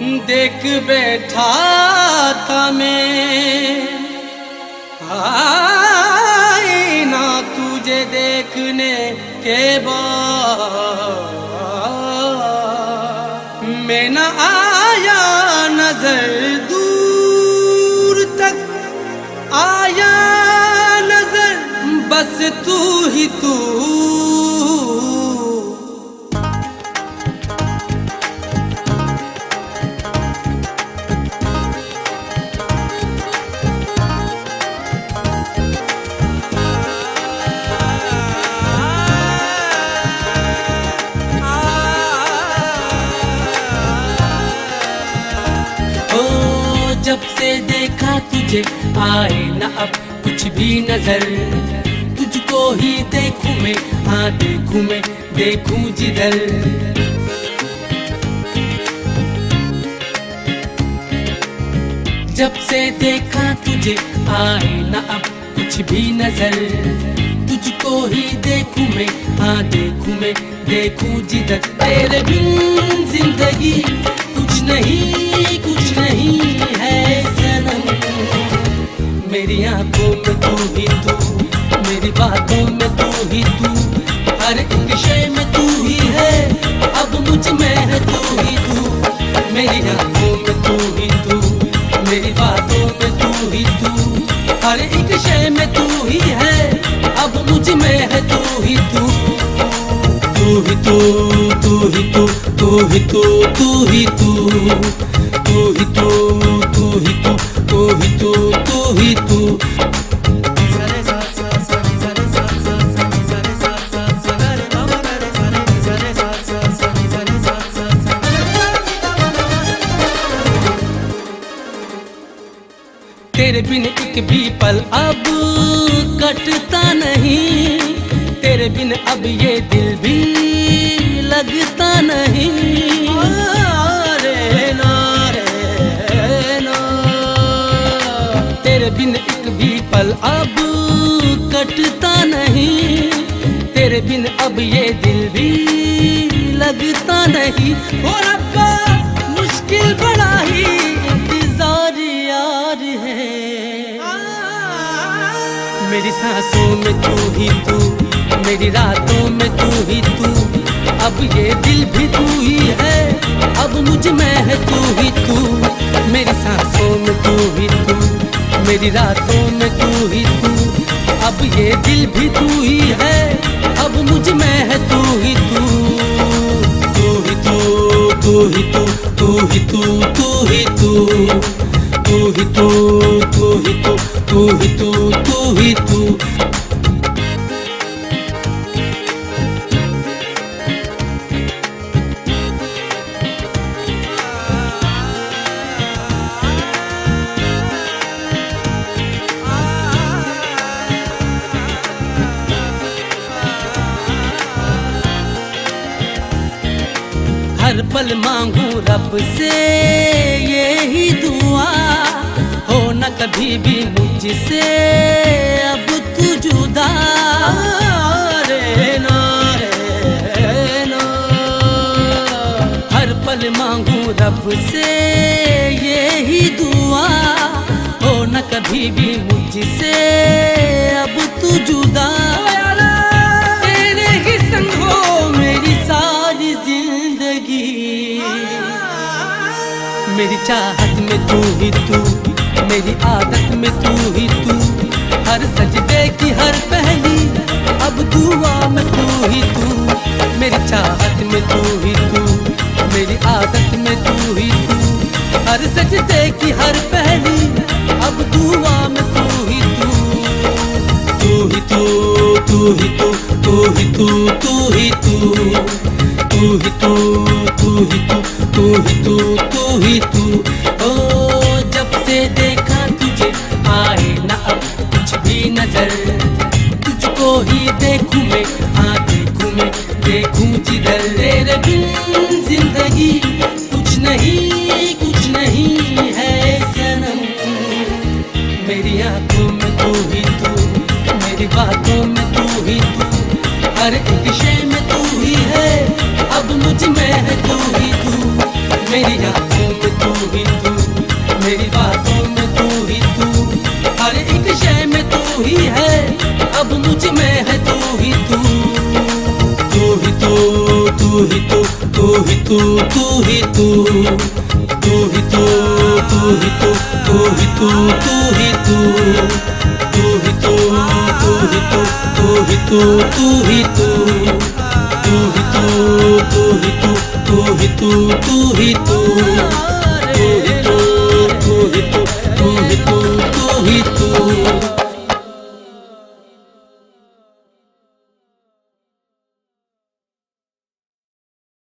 देख बैठा था मैं, आई ना तुझे देखने के बाद मैं न आया नजर दूर तक, आया नजर बस तू ही तू। जब से देखा तुझे आए न अब कुछ भी नजर, तुझको ही देखूं मैं, हाँ देखूं मैं, देखूं जिधर। जब से देखा तुझे आए न अब कुछ भी नजर, तुझको ही देखूं मैं, हाँ देखूं मैं, देखूं जिधर। तेरे बिन जिंदगी कुछ नहीं है सनम, मेरी आंखों में तू ही तू, मेरी बातों में तू ही तू, हर एक शय में तू ही है, अब मुझ में है तू ही तू। मेरी आंखों में तू ही तू, मेरी बातों में तू ही तू, हर एक शय में तू ही है, अब मुझ में है तू ही तू। तू ही तू, तू ही तू, तू ही तू, तू ही तू, तू ही तू, तू ही तू, तू ही तू, तू ही तू। तेरे बिन एक भी पल अब कटता नहीं, तेरे बिन अब ये दिल भी लगता नहीं। रे ना तेरे बिन एक भी पल अब कटता नहीं, तेरे बिन अब ये दिल भी लगता नहीं। ओ रब्बा मुश्किल बड़ा ही इंतजार यार है, मेरी सांसों में तू ही तू, मेरी रातों में तू ही तू, अब ये दिल भी तू ही है, अब मुझ में है तू ही तू। मेरी सांसों में तू ही तू, मेरी रातों में तू ही तू, अब ये दिल भी तू ही है, अब मुझ में है तू ही तू। तू ही तू, तू ही तू, तू ही तू, तू ही तू, तू ही तू, तू ही तू, तू ही तू, तू ही तू। हर पल मांगू रब से यही दुआ, हो न कभी भी मुझसे अब तू जुदा। रे ना हर पल मांगू रब से यही दुआ, हो न कभी भी मुझसे अब तू जुदा। तेरे ही संग हो मेरी सारी जिंदगी, मेरी चाहत में तू ही तू, मेरी आदत में तू ही तू, हर सजदे की हर पहली अब दुआ में तू ही तू। मेरी चाहत में तू ही तू, मेरी आदत में तू ही तू, हर सजदे की हर पहली अब दुआ में तू ही तू। तू ही तू, तू ही तू, तू ही तू, तू ही तू, तू ही तू, तू ही तू, तू ही तू, तू ही तू। ओ जब से देखा तुझे आए न अब कुछ भी नजर, तुझको ही देखूं मैं, हाँ देखूं मैं, देखूं जिधर। तेरे बिन जिंदगी कुछ नहीं है सनम, मेरी आंखों में तू ही तू, मेरी बातों में तू ही तू, हर एक शय में तू ही है, अब मुझ में है तू ही तू। मेरी आंखों में ही तू, तू ही तू, तू ही तू, तू ही तू, तू ही तू, तू ही तू, तू ही तू, तू ही तू, तू ही तू, तू ही तू, तू ही तू, तू ही तू, तू ही तू, तू ही तू, तू ही तू।